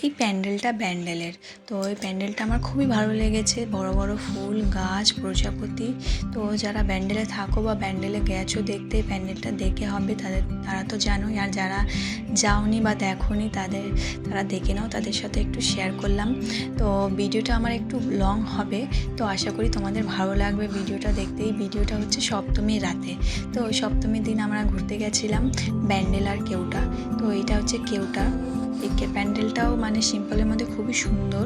এই প্যান্ডেলটা ব্যান্ডেলের। তো এই প্যান্ডেলটা আমার খুবই ভালো লেগেছে। বড় বড় ফুল গাছ প্রজাপতি। তো যারা ব্যান্ডেলে থাকো বা ব্যান্ডেলে গেছো দেখতে, এই প্যান্ডেলটা দেখে হবে তারা তো জানোই। আর যারা যাওনি বা দেখোনি তারা দেখে নাও, তাদের সাথে একটু শেয়ার করলাম। তো ভিডিওটা আমার একটু লং হবে, তো আশা করি তোমাদের ভালো লাগবে ভিডিওটা দেখতে। এই ভিডিওটা হচ্ছে সপ্তমীর রাতে। তো ওই সপ্তমীর দিন আমরা ঘুরতে গেছিলাম ব্যান্ডেল আর কেওটা। তো এটা হচ্ছে কেওটা। এই প্যান্ডেলটাও মানে সিম্পলের মধ্যে খুবই সুন্দর।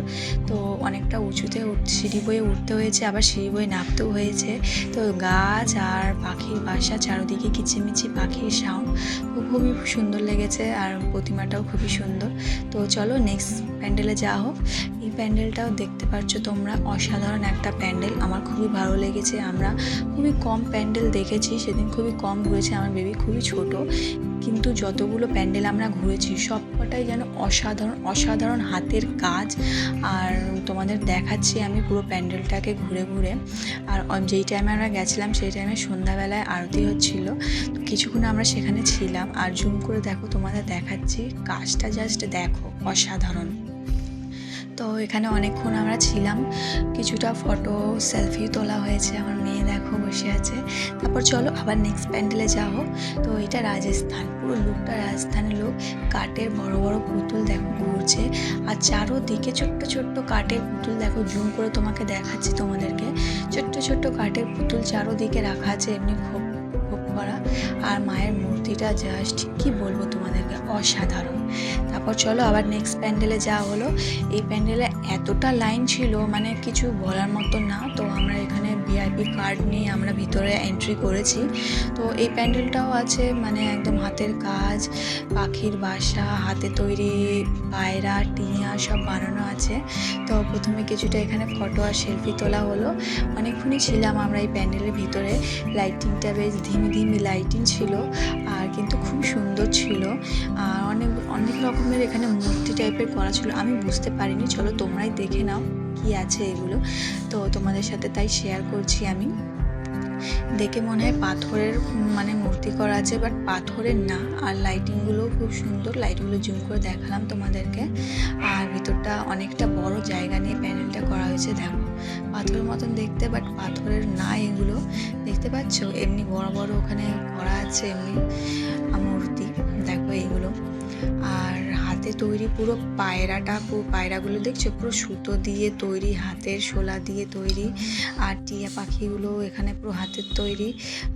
তো অনেকটা উঁচুতে সিঁড়ি বয়ে উঠতে হয়েছে, আবার সিঁড়ি বয়ে নামতেও হয়েছে। তো গাছ আর পাখির বাসা, চারদিকে কিচিমিচি পাখির সাউন্ড, তো খুবই সুন্দর লেগেছে। আর প্রতিমাটাও খুবই সুন্দর। তো চলো নেক্সট প্যান্ডেলে যাওয়া হোক। এই প্যান্ডেলটাও দেখতে পাচ্ছ তোমরা, অসাধারণ একটা প্যান্ডেল। আমার খুবই ভালো লেগেছে। আমরা খুবই কম প্যান্ডেল দেখেছি সেদিন, খুবই কম ঘুরেছে। আমার বেবি খুবই ছোট, কিন্তু যতগুলো প্যান্ডেল আমরা ঘুরেছি সবকটাই যেন অসাধারণ হাতের কাজ। আর তোমাদের দেখাচ্ছি আমি পুরো প্যান্ডেলটাকে ঘুরে ঘুরে। আর যেই টাইমে আমরা গেছিলাম সেই টাইমে সন্ধ্যাবেলায় আরতি হচ্ছিল। তো কিছুক্ষণ আমরা সেখানে ছিলাম। আর জুম করে দেখো, তোমাদের দেখাচ্ছি কাজটা, জাস্ট দেখো অসাধারণ। তো এখানে অনেকক্ষণ আমরা ছিলাম, কিছুটা ফটো সেলফি তোলা হয়েছে। আমার মেয়ে দেখো বসে আছে। তারপর চলো আবার নেক্সট প্যান্ডেলে যাবো। তো এটা রাজস্থান, পুরো লুকটা রাজস্থানের লুক। কাঠের বড় বড় পুতুল দেখো ঘুরছে, আর চারোদিকে ছোট্ট ছোট্ট কাঠের পুতুল দেখো। জুম করে তোমাকে দেখাচ্ছি তোমাদেরকে, ছোট্ট ছোট্ট কাঠের পুতুল চারোদিকে রাখা আছে এমনি খোপ খোপ করা। আর মায়ের মূর্তিটা জাস্ট কি বলবো তোমাদেরকে, অসাধারণ। তারপর চলো আবার নেক্সট প্যান্ডেলে যাওয়া হলো। এই প্যান্ডেলে এতটা লাইন ছিল মানে কিছু বলার মতো না। তো আমরা এখানে ভিআইপি কার্ড নিয়ে আমরা ভিতরে এন্ট্রি করেছি। তো এই প্যান্ডেলটাও আছে মানে একদম হাতের কাজ, পাখির বাসা, হাতে তৈরি পায়রা টিয়া সব বানানো আছে। তো প্রথমে কিছুটা এখানে ফটো আর সেলফি তোলা হলো। অনেকক্ষণই ছিলাম আমরা এই প্যান্ডেলের ভিতরে। লাইটিংটা বেশ ধিমি লাইটিং ছিল, আর কিন্তু খুব সুন্দর ছিল। আর অনেক রকমের এখানে মূর্তি টাইপের করা ছিল, আমি বুঝতে পারিনি। চলো তোমরাই দেখে নাও কি আছে এগুলো। তো তোমাদের সাথে তাই শেয়ার করছি আমি। দেখে মনে হয় পাথরের মানে মূর্তি করা আছে, বাট পাথরের না। আর লাইটিংগুলো খুব সুন্দর, লাইটগুলো জুম করে দেখালাম তোমাদেরকে। আর ভিতরটা অনেকটা বড় জায়গা নিয়ে প্যানেলটা করা হয়েছে। দেখো পাথরের মতন দেখতে, বাট পাথরের না এগুলো। দেখতে পাচ্ছ এমনি বড় বড় ওখানে করা আছে এমনি মূর্তি। দেখো এইগুলো। আর হাতে তৈরি পুরো পায়রাগুলো দেখছো পুরো সুতো দিয়ে তৈরি, হাতের শোলা দিয়ে তৈরি। আর টিয়া পাখিগুলো এখানে পুরো হাতের তৈরি।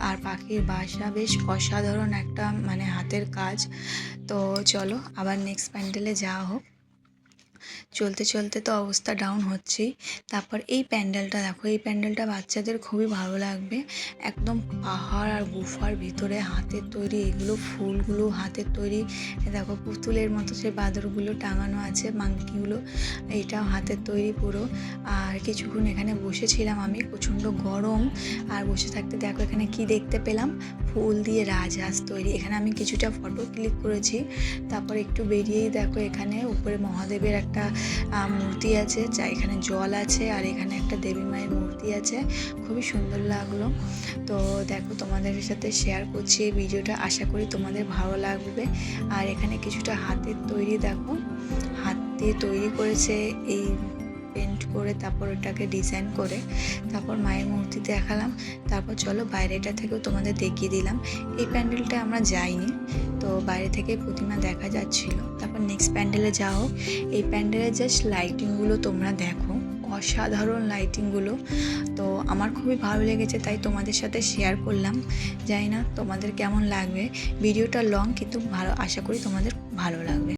আর পাখির বাসা বেশ অসাধারণ একটা মানে হাতের কাজ। তো চলো আবার নেক্সট প্যান্ডেলে যাওয়া হোক। চলতে চলতে তো অবস্থা ডাউন হচ্ছেই। তারপর এই প্যান্ডেলটা দেখো, এই প্যান্ডেলটা বাচ্চাদের খুবই ভালো লাগবে। একদম পাহাড় আর গুফার ভিতরে হাতের তৈরি এগুলো, ফুলগুলো হাতের তৈরি। দেখো পুতুলের মতো সে বাঁদরগুলো টাঙানো আছে, মাংকিগুলো, এইটাও হাতের তৈরি পুরো। আর কিছুক্ষণ এখানে বসেছিলাম আমি, প্রচণ্ড গরম। আর বসে থাকতে দেখো এখানে কি দেখতে পেলাম, ফুল দিয়ে রাজহাঁস তৈরি। এখানে আমি কিছুটা ফটো ক্লিক করেছি। তারপর একটু বেরিয়েই দেখো এখানে উপরে মহাদেবের একটা মূর্তি আছে, যা এখানে জল আছে। আর এখানে একটা দেবী মায়ের মূর্তি আছে, খুবই সুন্দর লাগলো। তো দেখো তোমাদের সাথে শেয়ার করছি এই ভিডিওটা, আশা করি তোমাদের ভালো লাগবে। আর এখানে কিছুটা হাতের তৈরি দেখো, হাত দিয়ে তৈরি করেছে এই পেন্ট করে, তারপর ওটাকে ডিজাইন করে। তারপর মায়ের মূর্তি দেখালাম। তারপর চলো বাইরেটা থেকেও তোমাদের দেখিয়ে দিলাম। এই প্যান্ডেলটা আমরা যাইনি, তো বাইরে থেকে প্রতিমা দেখা যাচ্ছিল। তারপর নেক্সট প্যান্ডেলে যাও। এই প্যান্ডেলের জাস্ট লাইটিংগুলো তোমরা দেখো, অসাধারণ লাইটিংগুলো। তো আমার খুবই ভালো লেগেছে, তাই তোমাদের সাথে শেয়ার করলাম। জানি না তোমাদের কেমন লাগবে। ভিডিওটা লং কিন্তু ভালো, আশা করি তোমাদের ভালো লাগবে।